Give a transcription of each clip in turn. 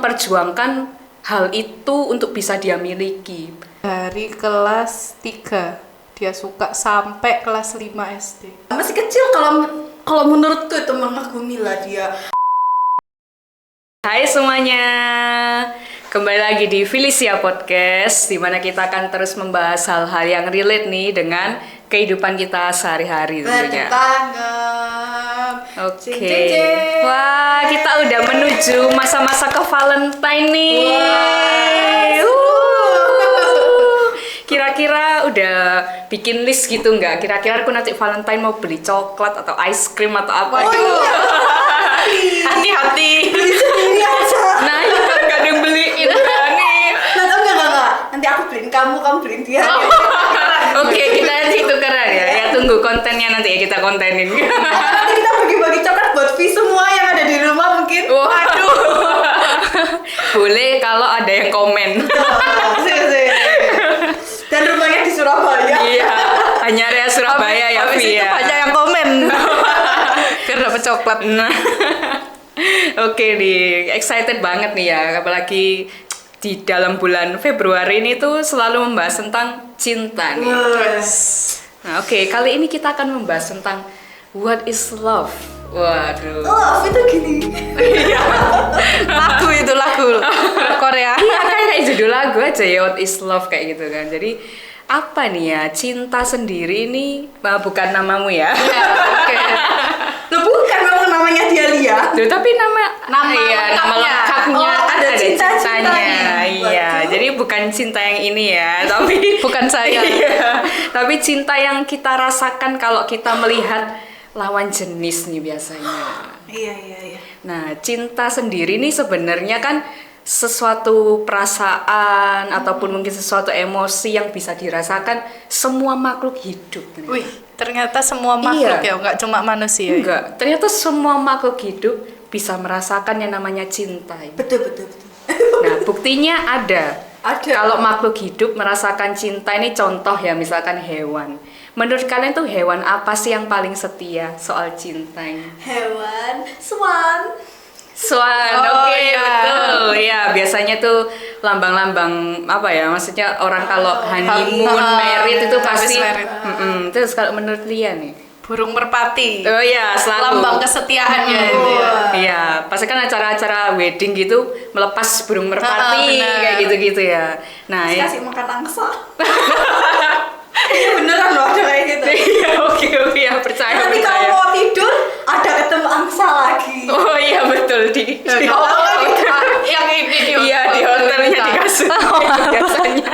memperjuangkan hal itu untuk bisa dia miliki. Dari kelas 3 dia suka sampai kelas 5 SD. Masih kecil kalau menurutku itu mengagumi lah dia. Hai semuanya, kembali lagi di Felicia Podcast, di mana kita akan terus membahas hal-hal yang relate nih dengan kehidupan kita sehari-hari tentunya. Oke. Wah, kita udah menuju masa-masa ke Valentine nih. Kira-kira udah bikin list gitu nggak? Kira-kira aku nanti Valentine mau beli coklat atau ice cream atau apa gitu? Hati-hati. Beli sendiri aja. Nah, itu kan gak ada yang beliin kan nih. Enggak. Nanti aku beliin kamu beliin dia. Oke, kita nanti itu keren ya. Ya tunggu kontennya nanti ya kita kontenin. Nanti kita bagi-bagi coklat buat Vi semua yang ada di rumah mungkin. Waduh. Boleh kalau ada yang komen. Sih. Dan rumahnya di Surabaya. Iya, hanya area Surabaya ya, Habis Vi itu ya. banyak yang komen. Biar dapet coklat. Nah. Oke nih, excited banget nih ya, apalagi di dalam bulan Februari ini tuh selalu membahas tentang cinta nih. Nah, oke, kali ini kita akan membahas tentang what is love. Waduh. Love itu gini. Iya. lagu Korea. Iya, kayak judul lagu aja ya, what is love kayak gitu kan. Jadi apa nih ya, cinta sendiri ini bukan namamu ya. Oke. Loh bukan memang namanya dia Lia. Duh, tapi nama lengkapnya. lengkapnya Oh, kan ada ada cintanya. cintanya. Iya, Waduh. jadi bukan cinta yang ini ya, tapi Bukan saya. Iya, tapi cinta yang kita rasakan kalau kita melihat lawan jenis nih biasanya. Iya. Nah, cinta sendiri nih sebenarnya kan sesuatu perasaan ataupun mungkin sesuatu emosi yang bisa dirasakan semua makhluk hidup. Wih, ternyata semua makhluk Iya. ya, nggak cuma manusia. Enggak, ternyata semua makhluk hidup bisa merasakan yang namanya cinta. Betul. Nah, buktinya ada. Ada. Kalau makhluk hidup merasakan cinta ini contoh ya, misalkan hewan. Menurut kalian tuh hewan apa sih yang paling setia soal cinta ini? Hewan swan. Swan, Oh, oke, iya. betul. Ya, biasanya tuh lambang-lambang apa ya? Maksudnya orang kalau honeymoon, married itu pasti. habis married. Terus kalau menurut Lia nih? Burung merpati. Oh iya, selalu. Lambang kesetiaannya itu ya. Iya, pasti kan acara-acara wedding gitu melepas burung merpati benar. kayak gitu-gitu ya. Nah, Terus kasih makan angsa. Iya beneran loh ada kayak gitu. iya, oke, ya percaya. Nanti kalau mau tidur ada ketemu angsa lagi. Oh iya betul di Yang ini iya di hotelnya di kasur biasanya.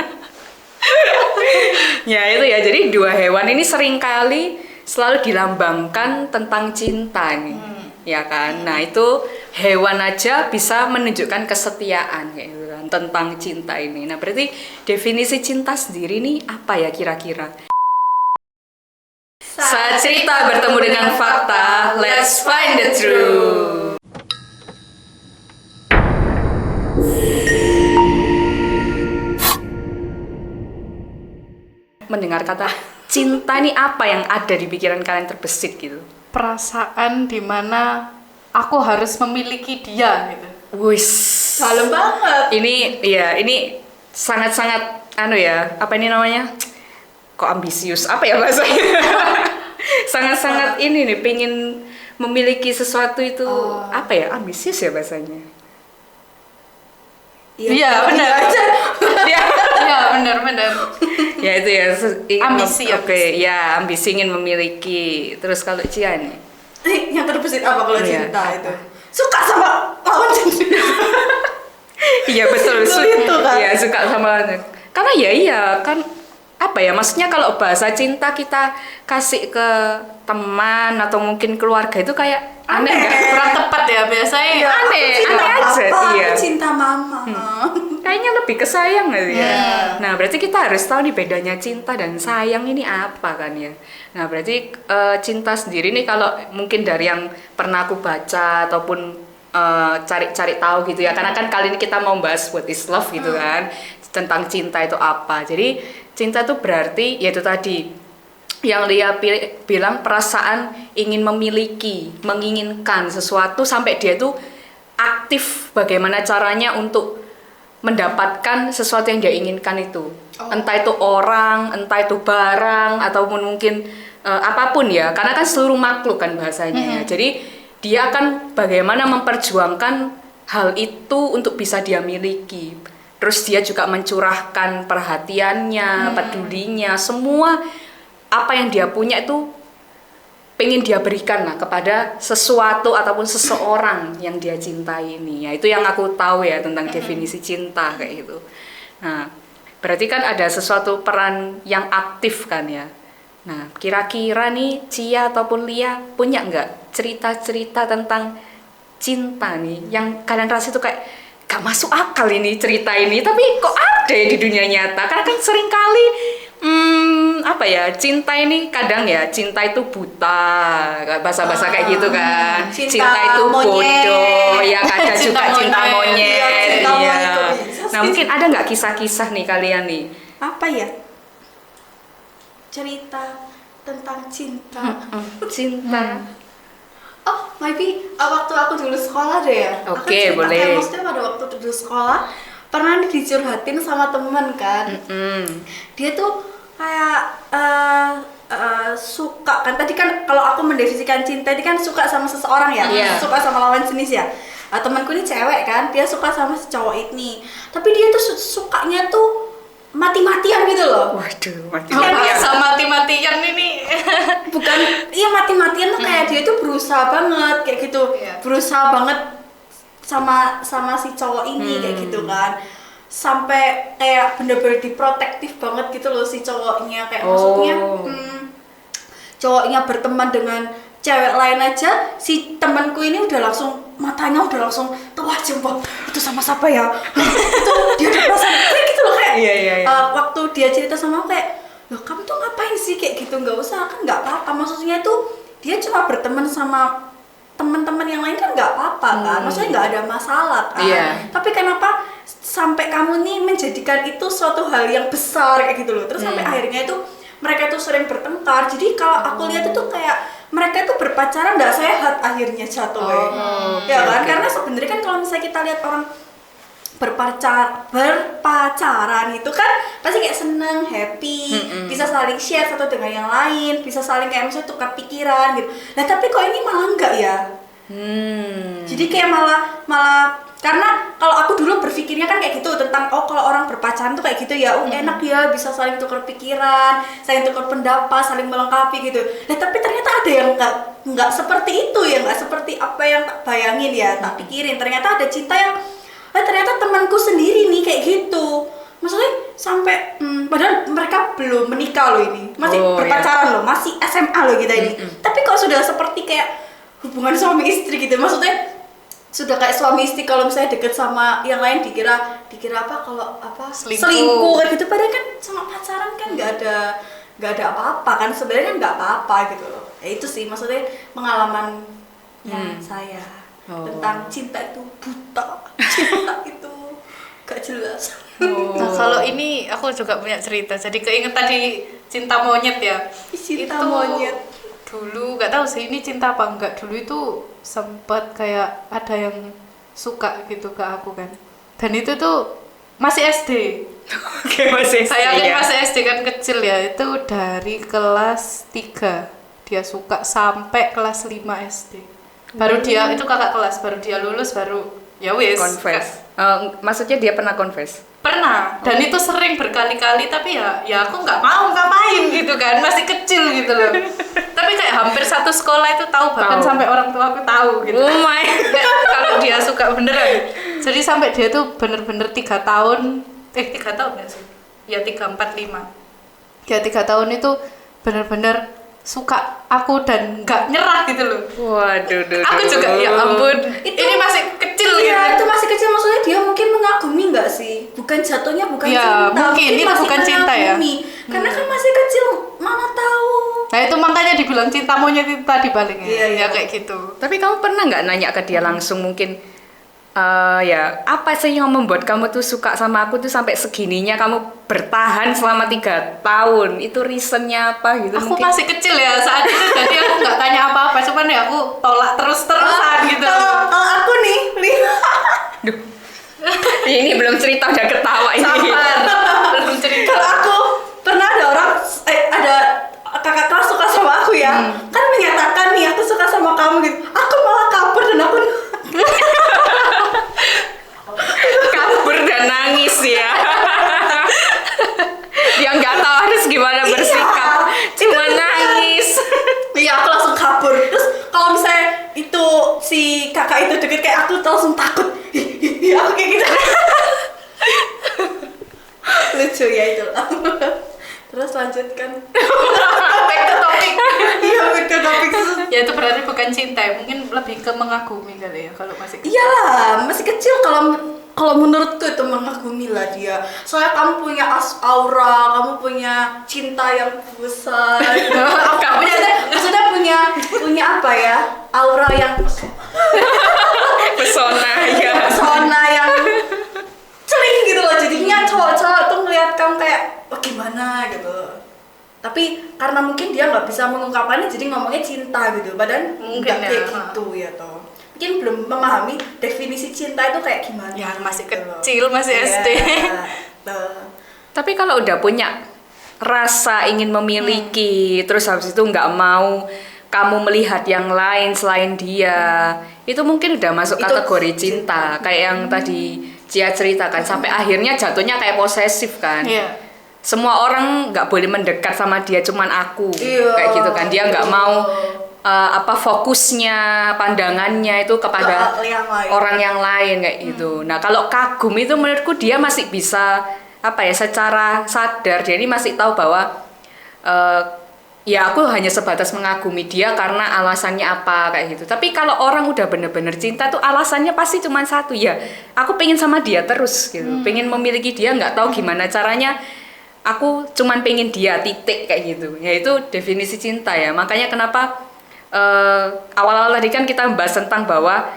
Ya itu ya, jadi dua hewan ini seringkali selalu dilambangkan tentang cinta nih, ya kan? Nah itu hewan aja bisa menunjukkan kesetiaan kayak gitu kan, tentang cinta ini. Nah berarti definisi cinta sendiri nih apa ya kira-kira? Saat cerita bertemu dengan fakta, let's find the truth. Mendengar kata cinta ini apa yang ada di pikiran kalian terbesit gitu? perasaan dimana aku harus memiliki dia gitu. Wis. Dalam banget. Ini sangat-sangat apa ini namanya? Kok ambisius? Apa ya bahasanya? Sangat-sangat ini nih, pengen memiliki sesuatu itu apa ya? Ambisius ya bahasanya. Iya, benar. Iya, benar. Ya itu ya. Ambisi, Oke, ya ambisi ingin memiliki. Terus kalau Cia nih? Yang terbesit apa kalau Iya. cinta itu? Suka sama lawan jenis. Iya betul, Itu kan. Iya suka sama karena iya kan apa ya, maksudnya kalau bahasa cinta kita kasih ke teman atau mungkin keluarga itu kayak aneh nggak? Kurang tepat ya biasanya. Iya, Aneh cinta aja, papa, iya. aku cinta mama. Kayaknya lebih ke sayang nggak sih ya? Nah berarti kita harus tahu nih bedanya cinta dan sayang ini apa kan ya. Nah berarti cinta sendiri nih kalau mungkin dari yang pernah aku baca ataupun cari-cari tahu gitu ya, karena kan kali ini kita mau bahas what is love gitu kan, tentang cinta itu apa. Jadi cinta itu berarti yaitu tadi yang dia bilang perasaan ingin memiliki, menginginkan sesuatu sampai dia tuh aktif bagaimana caranya untuk mendapatkan sesuatu yang dia inginkan itu. Entah itu orang, entah itu barang, ataupun mungkin apapun ya. Karena kan seluruh makhluk kan bahasanya ya. Jadi dia akan bagaimana memperjuangkan hal itu untuk bisa dia miliki. Terus dia juga mencurahkan perhatiannya, pedulinya, semua apa yang dia punya itu pengen dia berikan lah kepada sesuatu ataupun seseorang yang dia cintai ini. Ya itu yang aku tahu ya tentang definisi cinta kayak gitu. Nah, berarti kan ada sesuatu peran yang aktif kan ya. Nah, kira-kira nih Cia ataupun Lia punya nggak cerita-cerita tentang cinta nih yang kalian rasa itu kayak gak masuk akal ini cerita ini, tapi kok ada ya di dunia nyata? Karena kan sering kali apa ya, cinta ini kadang ya cinta itu buta, bahasa-bahasa kayak gitu kan. Cinta itu bodoh, ya kadang juga cinta monyet. Iya. Nah, mungkin ada nggak kisah-kisah nih kalian nih? Apa ya? Cerita tentang cinta. Cinta. Oh, maybe waktu aku dulu sekolah deh ya. Oke, aku cerita, boleh. kayak maksudnya pada waktu dulu sekolah pernah dicurhatin sama temen kan. Dia tuh kayak suka kan, tadi kan kalau aku mendefinisikan cinta ini kan suka sama seseorang ya, suka sama lawan jenis ya. Temanku ini cewek kan, dia suka sama si cowok ini, tapi dia tuh sukanya tuh mati-matian gitu loh. Waduh, mati-matian ini. Bukan, iya mati-matian tuh kayak dia tuh berusaha banget kayak gitu, berusaha banget sama si cowok ini kayak gitu kan, sampai kayak bener-bener diprotektif banget gitu loh si cowoknya, kayak maksudnya cowoknya berteman dengan cewek lain aja, si temanku ini udah langsung matanya udah langsung tajam, wah itu sama siapa ya, itu dia udah perasaan kayak gitu loh kayak. Waktu dia cerita sama aku kayak, loh kamu tuh ngapain sih kayak gitu, nggak usah kan nggak apa-apa, maksudnya tuh dia cuma berteman sama teman-teman yang lain kan nggak apa-apa kan, maksudnya nggak ada masalah kan. Tapi kenapa sampai kamu nih menjadikan itu suatu hal yang besar kayak gitu loh, terus sampai akhirnya itu mereka tuh sering bertengkar. Jadi kalau aku lihat itu kayak mereka tuh berpacaran nggak sehat akhirnya jatuhnya, ya kan? Karena sebenarnya kan kalau misalnya kita lihat orang berpacaran itu kan pasti kayak seneng, happy, bisa saling share satu dengan yang lain, bisa saling kayak misalnya tukar pikiran gitu. Nah tapi kok ini malah enggak ya? Jadi kayak malah karena kalau aku dulu berpikirnya kan kayak gitu tentang kalau orang berpacaran tuh kayak gitu ya, enak ya bisa saling tukar pikiran, saling tukar pendapat, saling melengkapi gitu. Nah tapi ternyata ada yang nggak seperti itu ya, nggak seperti apa yang tak bayangin ya, tak pikirin. Ternyata ada cinta yang ternyata temanku sendiri nih kayak gitu. Maksudnya sampai padahal mereka belum menikah loh ini, masih berpacaran loh, masih SMA loh kita ini. Tapi kok sudah seperti kayak hubungan suami istri gitu, maksudnya sudah kayak suami istri kalau misalnya deket sama yang lain dikira apa kalau apa selingkuh kayak gitu, padahal kan sama pacaran kan nggak ada apa-apa kan, sebenarnya kan nggak apa-apa gitu loh. Ya itu sih maksudnya pengalamannya saya tentang cinta itu buta, cinta itu gak jelas. Nah kalau ini aku juga punya cerita, jadi keinget tadi cinta monyet ya. Cinta itu monyet. Dulu nggak tahu sih ini cinta apa enggak, dulu itu sempat kayak ada yang suka gitu ke aku kan, dan itu tuh masih SD. Oke, masih SD. Saya kan masih SD kan kecil ya, itu dari kelas 3 dia suka sampai kelas 5 SD. Baru dia itu kakak kelas, baru dia lulus baru ya wis confess. Maksudnya dia pernah confess? Pernah, dan itu sering berkali-kali, tapi ya aku nggak mau ngapain gitu kan, masih kecil gitu loh. Tapi kayak hampir satu sekolah itu tahu, bahkan sampai orang tua aku tahu gitu. Oh my kalau dia suka beneran. Jadi sampai dia tuh bener-bener 3 tahun, 3 tahun nggak sih? Ya 3, 4, 5. Ya 3 tahun itu bener-bener suka aku dan nggak nyerah gitu loh. Waduh, aku juga ya ampun, ini masih kecil ya, gitu. itu masih kecil, maksudnya dia mungkin mengagumi nggak sih? Bukan jatuhnya bukan ya, cinta, mungkin itu masih bukan cinta ya. Karena kan masih kecil, mana tahu. Nah itu makanya dibilang cinta monyet itu tadi baliknya. Iya. Ya kayak gitu. Tapi kamu pernah nggak nanya ke dia langsung, mungkin Ya apa sih yang membuat kamu tuh suka sama aku tuh sampai segininya kamu bertahan selama 3 tahun? Itu reasonnya apa gitu? Aku mungkin? masih kecil ya saat itu, jadi aku nggak tanya apa-apa, cuman ya aku tolak terus-terusan gitu. Kalau aku nih, Duh. Ini belum cerita udah ketawa ini. Sabar, belum cerita. kalau aku pernah ada orang, ada kakak kelas suka sama aku ya, kan menyatakan nih aku suka sama kamu gitu. Aku malah kabur dan aku Kabur dan nangis ya. Dia nggak tahu harus gimana bersikap, cuma nangis. Iya, aku langsung kabur. Terus kalau misalnya itu si kakak itu deket kayak aku, langsung takut. Iya, aku kayak gitu. Lucu ya itu. Terus lanjutkan. Back to topic. Iya, betul topik. Ya itu berarti bukan cinta, mungkin lebih ke mengagumi kali ya kalau masih kecil. Iyalah, masih kecil kalau menurutku itu mengagumi lah dia. Soalnya kamu punya aura, kamu punya cinta yang besar. Kamu maksudnya punya apa ya? Aura yang Pesona ya. pesona yang celing gitu loh. Jadinya cowok-cowok tuh ngeliat kamu kayak gimana gitu. Tapi karena mungkin dia nggak bisa mengungkapkannya, jadi ngomongnya cinta gitu. Padahal Mungkin nggak ya. kayak gitu ya toh. Mungkin belum memahami definisi cinta itu kayak gimana. Ya masih gitu loh. kecil, masih Iya, SD. tuh. Tapi kalau udah punya rasa ingin memiliki, terus habis itu nggak mau kamu melihat yang lain selain dia, itu mungkin udah masuk Itu kategori cinta. Kayak yang tadi Cia ceritakan, sampai akhirnya jatuhnya kayak posesif kan. Iya. Semua orang nggak boleh mendekat sama dia, cuman aku. Iya. Kayak gitu kan. Dia nggak mau fokusnya, pandangannya itu kepada Yang lain. orang yang lain kayak gitu. Nah, kalau kagum itu menurutku dia masih bisa secara sadar. Jadi masih tahu bahwa ya aku hanya sebatas mengagumi dia karena alasannya apa kayak gitu. Tapi kalau orang udah bener-bener cinta tuh alasannya pasti cuma satu, ya aku pengen sama dia terus gitu. Pengen memiliki dia, nggak tahu gimana caranya. Aku cuman pengen dia, titik kayak gitu. Ya itu definisi cinta ya. Makanya kenapa awal-awal tadi kan kita bahas tentang bahwa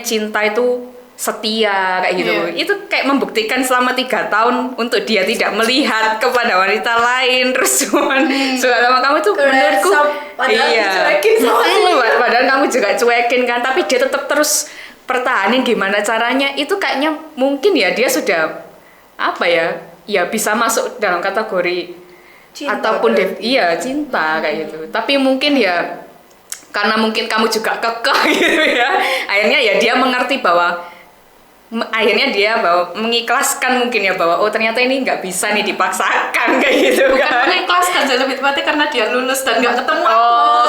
cinta itu setia kayak gitu. Iya. Itu kayak membuktikan selama 3 tahun untuk dia tidak melihat kepada wanita lain, terus cuman suka sama kamu itu menurutku Padahal iya. dicuekin sama dia. Padahal kamu juga cuekin kan, tapi dia tetap terus pertahanin gimana caranya. Itu kayaknya mungkin ya dia sudah ya bisa masuk dalam kategori Cinta ataupun berarti. cinta kayak gitu. Tapi mungkin ya karena mungkin kamu juga kekeh gitu ya. Akhirnya ya dia mengerti bahwa akhirnya dia mengikhlaskan mungkin ya bahwa ternyata ini nggak bisa nih dipaksakan kayak gitu Bukan kan. mengikhlaskan sih, lebih tepatnya karena dia lulus dan nggak ketemu aku.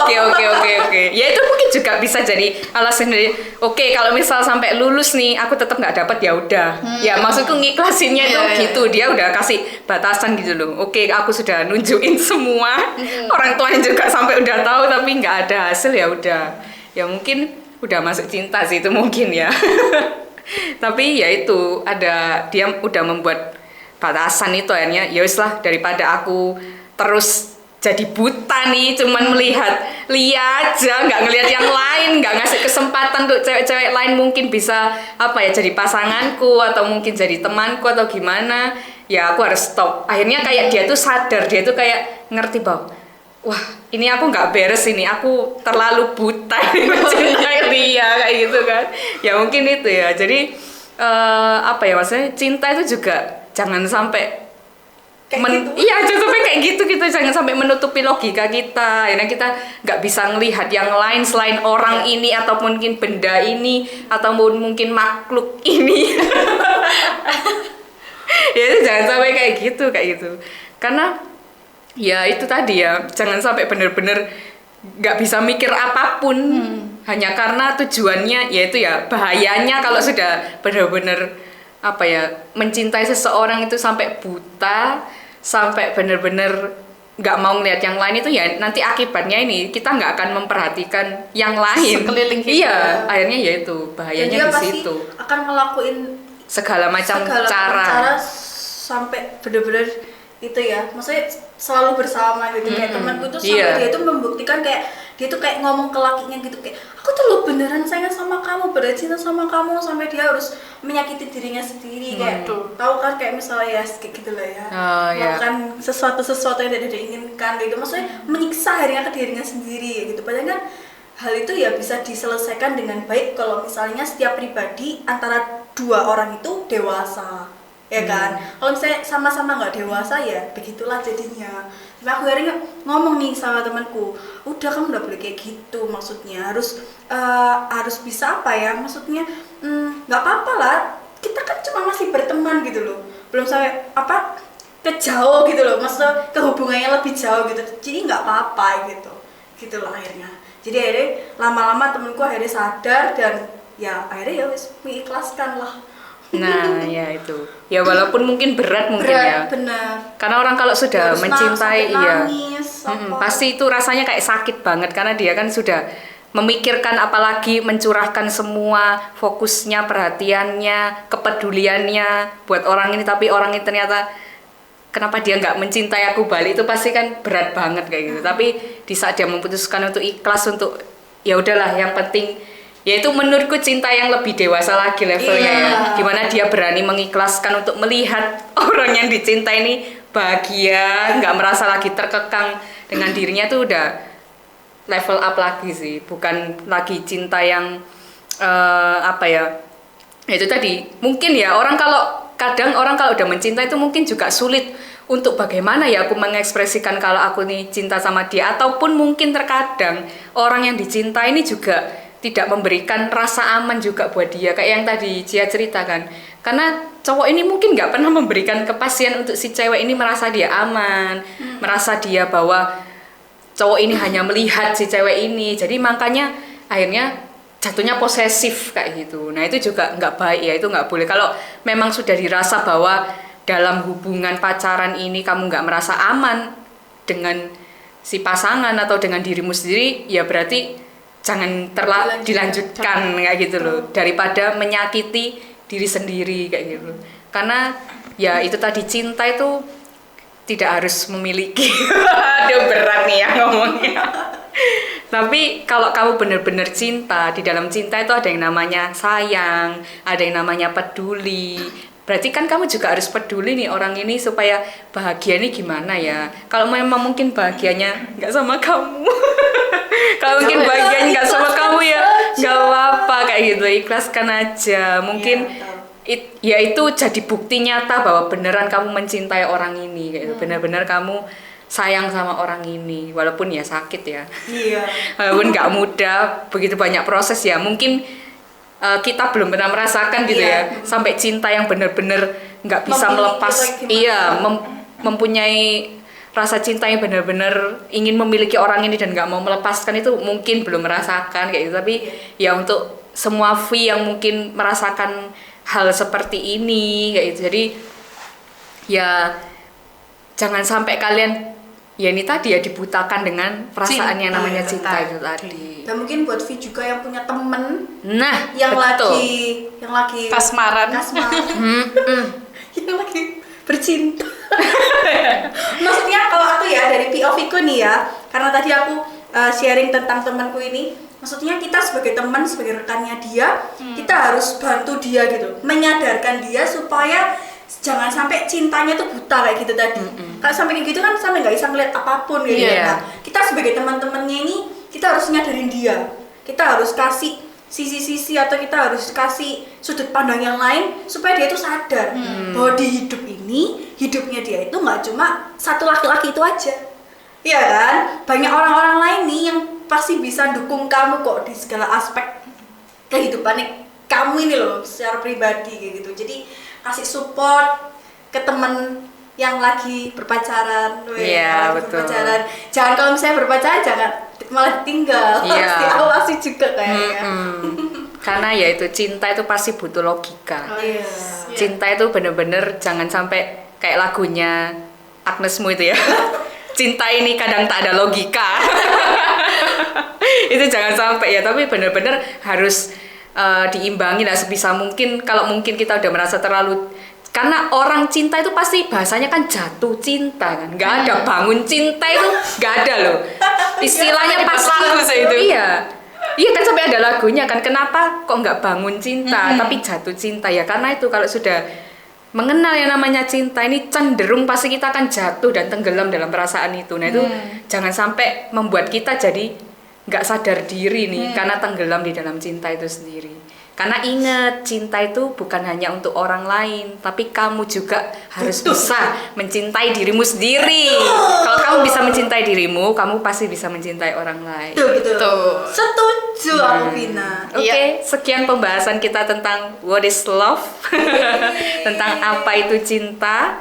Oke. Ya itu mungkin juga bisa jadi alasan dari oke, kalau misal sampai lulus nih aku tetap nggak dapat ya udah. Ya maksudku ngiklasinnya itu Iya. gitu. Dia udah kasih batasan gitu loh. Oke, aku sudah nunjukin semua. Orang tuanya juga sampai udah tahu tapi nggak ada hasil ya udah. Ya mungkin udah masuk cinta sih itu mungkin ya. Tapi ya itu dia udah membuat batasan itu, akhirnya ya wis lah, daripada aku terus jadi buta nih cuman lihat aja nggak ngelihat yang lain, nggak ngasih kesempatan untuk cewek-cewek lain mungkin bisa jadi pasanganku atau mungkin jadi temanku atau gimana, ya aku harus stop. Akhirnya kayak dia tuh sadar, dia tuh kayak ngerti bahwa wah ini aku nggak beres, ini aku terlalu buta mencintai dia kayak gitu kan. Ya mungkin itu ya, jadi maksudnya cinta itu juga jangan sampai iya jangan sampai kayak gitu, jangan sampai menutupi logika kita. Karena kita nggak bisa ngelihat yang lain selain orang ini atau mungkin benda ini atau mungkin makhluk ini. Ya itu jangan sampai kayak gitu karena ya itu tadi ya, jangan sampai bener-bener nggak bisa mikir apapun hanya karena tujuannya, yaitu ya bahayanya kalau sudah bener-bener mencintai seseorang itu sampai buta, sampai bener-bener nggak mau ngeliat yang lain, itu ya nanti akibatnya ini kita nggak akan memperhatikan yang lain Sekeliling kita. Iya, akhirnya ya itu bahayanya di situ, akan ngelakuin segala macam cara. Sampai bener-bener itu ya, maksudnya selalu bersama gitu. Kayak temanku tuh sampai Iya. dia tuh membuktikan kayak dia tuh kayak ngomong ke lakinya gitu kayak aku tuh lo beneran sayang sama kamu, beneran cinta sama kamu, sampai dia harus menyakiti dirinya sendiri kayak tahu kan kayak misalnya ya kayak gitu lah ya, melakukan sesuatu yang tidak diinginkan gitu, maksudnya menyiksa akhirnya ke dirinya sendiri gitu. Padahal kan hal itu ya bisa diselesaikan dengan baik kalau misalnya setiap pribadi antara dua orang itu dewasa, ya kan? Kalau misalnya sama-sama nggak dewasa ya begitulah jadinya. Tapi aku akhirnya ngomong nih sama temanku, udah kamu nggak boleh kayak gitu, maksudnya harus bisa apa ya? Maksudnya nggak apa-apa lah, kita kan cuma masih berteman gitu loh, belum sampai apa ke jauh gitu loh, maksudnya ke hubungannya lebih jauh gitu, jadi nggak apa-apa gitulah akhirnya. Jadi akhirnya lama-lama temenku akhirnya sadar dan ya akhirnya ya wis mengikhlaskan lah. Nah ya itu ya, walaupun mungkin berat ya benar, karena orang kalau sudah harus mencintai nangis, pasti itu rasanya kayak sakit banget, karena dia kan sudah memikirkan, apalagi mencurahkan semua fokusnya, perhatiannya, kepeduliannya buat orang ini, tapi orang ini ternyata kenapa dia nggak mencintai aku balik, itu pasti kan berat banget kayak gitu. Tapi di saat dia memutuskan untuk ikhlas, untuk ya udahlah, yang penting yaitu menurutku cinta yang lebih dewasa lagi levelnya ya, dimana dia berani mengikhlaskan untuk melihat orang yang dicinta ini bahagia, nggak merasa lagi terkekang dengan dirinya, tuh udah level up lagi sih, bukan lagi cinta yang apa ya, itu tadi mungkin ya kadang orang kalau udah mencinta itu mungkin juga sulit untuk bagaimana ya aku mengekspresikan kalau aku nih cinta sama dia, ataupun mungkin terkadang orang yang dicinta ini juga tidak memberikan rasa aman juga buat dia, kayak yang tadi Cia ceritakan, karena cowok ini mungkin nggak pernah memberikan kepastian untuk si cewek ini merasa dia aman, merasa dia bahwa cowok ini hanya melihat si cewek ini, jadi makanya akhirnya jatuhnya posesif kayak gitu. Nah itu juga nggak baik ya, itu nggak boleh. Kalau memang sudah dirasa bahwa dalam hubungan pacaran ini kamu nggak merasa aman dengan si pasangan atau dengan dirimu sendiri, ya berarti jangan dilanjutkan kayak gitu loh, daripada menyakiti diri sendiri kayak gitu. Karena ya itu tadi, cinta itu tidak harus memiliki. Aduh berat nih ya ngomongnya. Tapi kalau kamu benar-benar cinta, di dalam cinta itu ada yang namanya sayang, ada yang namanya peduli. Berarti kan kamu juga harus peduli nih orang ini supaya bahagia nih gimana ya. Kalau memang mungkin bahagianya nggak sama kamu, kalau mungkin bahagianya nggak sama kamu ya nggak apa-apa kayak gitu, ikhlaskan aja. Mungkin ya itu jadi bukti nyata bahwa beneran kamu mencintai orang ini, kayak gitu. Benar-benar kamu sayang sama orang ini, walaupun ya sakit ya. Iya. Walaupun nggak mudah, begitu banyak proses ya. Mungkin kita belum pernah merasakan gitu ya, sampai cinta yang benar-benar nggak bisa melepas. Iya, mempunyai rasa cinta yang benar-benar ingin memiliki orang ini dan nggak mau melepaskan, itu mungkin belum merasakan kayak gitu. Tapi ya untuk semua V yang mungkin merasakan hal seperti ini kayak gitu, jadi ya jangan sampai kalian ya ini tadi ya dibutakan dengan perasaan yang namanya cinta itu tadi. Dan mungkin buat Vi juga yang punya temen yang lagi kasmaran yang lagi bercinta. Maksudnya kalau aku ya dari POV ku nih ya, karena tadi aku sharing tentang temanku ini, maksudnya kita sebagai teman, sebagai rekannya dia, kita harus bantu dia gitu, menyadarkan dia supaya jangan sampai cintanya tuh buta kayak gitu tadi. Kalau sampai kayak gitu kan sampai nggak bisa ngeliat apapun gitu. Nah, kita sebagai teman-temannya ini kita harus nyadarin dia, kita harus kasih sisi-sisi atau kita harus kasih sudut pandang yang lain supaya dia tuh sadar bahwa di hidup ini, hidupnya dia itu nggak cuma satu laki-laki itu aja, iya kan? Banyak orang-orang lain nih yang pasti bisa dukung kamu kok di segala aspek kehidupan kamu ini loh, secara pribadi kayak gitu. Jadi kasih support ke temen yang lagi berpacaran, berpacaran. Jangan kalau misalnya berpacaran jangan malah ditinggal, harus diawasi juga kayaknya. Karena ya itu cinta itu pasti butuh logika. Cinta itu bener-bener jangan sampai kayak lagunya Agnes Mo itu ya. Cinta ini kadang tak ada logika. Itu jangan sampai ya, tapi bener-bener harus diimbangi lah sebisa mungkin. Kalau mungkin kita udah merasa terlalu karena orang cinta itu pasti bahasanya kan jatuh cinta kan, nggak ada bangun cinta itu nggak ada loh, istilahnya Pas pasti lagu sih itu. iya kan sampai ada lagunya kan, kenapa kok nggak bangun cinta tapi jatuh cinta ya, karena itu kalau sudah mengenal yang namanya cinta ini cenderung pasti kita akan jatuh dan tenggelam dalam perasaan itu. Nah itu jangan sampai membuat kita jadi nggak sadar diri nih karena tenggelam di dalam cinta itu sendiri. Karena ingat, cinta itu bukan hanya untuk orang lain, tapi kamu juga harus bisa mencintai dirimu sendiri. Kalau kamu bisa mencintai dirimu, kamu pasti bisa mencintai orang lain. Betul. Setuju aku, Vina. Oke, sekian pembahasan kita tentang what is love, tentang apa itu cinta.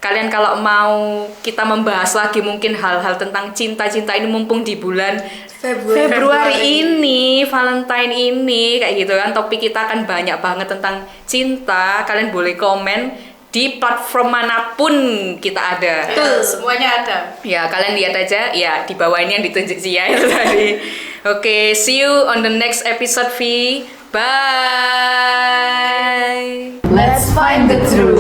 Kalian kalau mau kita membahas lagi mungkin hal-hal tentang cinta-cinta ini mumpung di bulan Februari ini, Valentine ini, kayak gitu kan. Topik kita akan banyak banget tentang cinta. Kalian boleh komen di platform manapun kita ada. Betul, semuanya ada. Ya, kalian lihat aja. Ya, di bawah ini yang ditunjuk Zia itu tadi. Oke, see you on the next episode, V. Bye. Let's find the truth.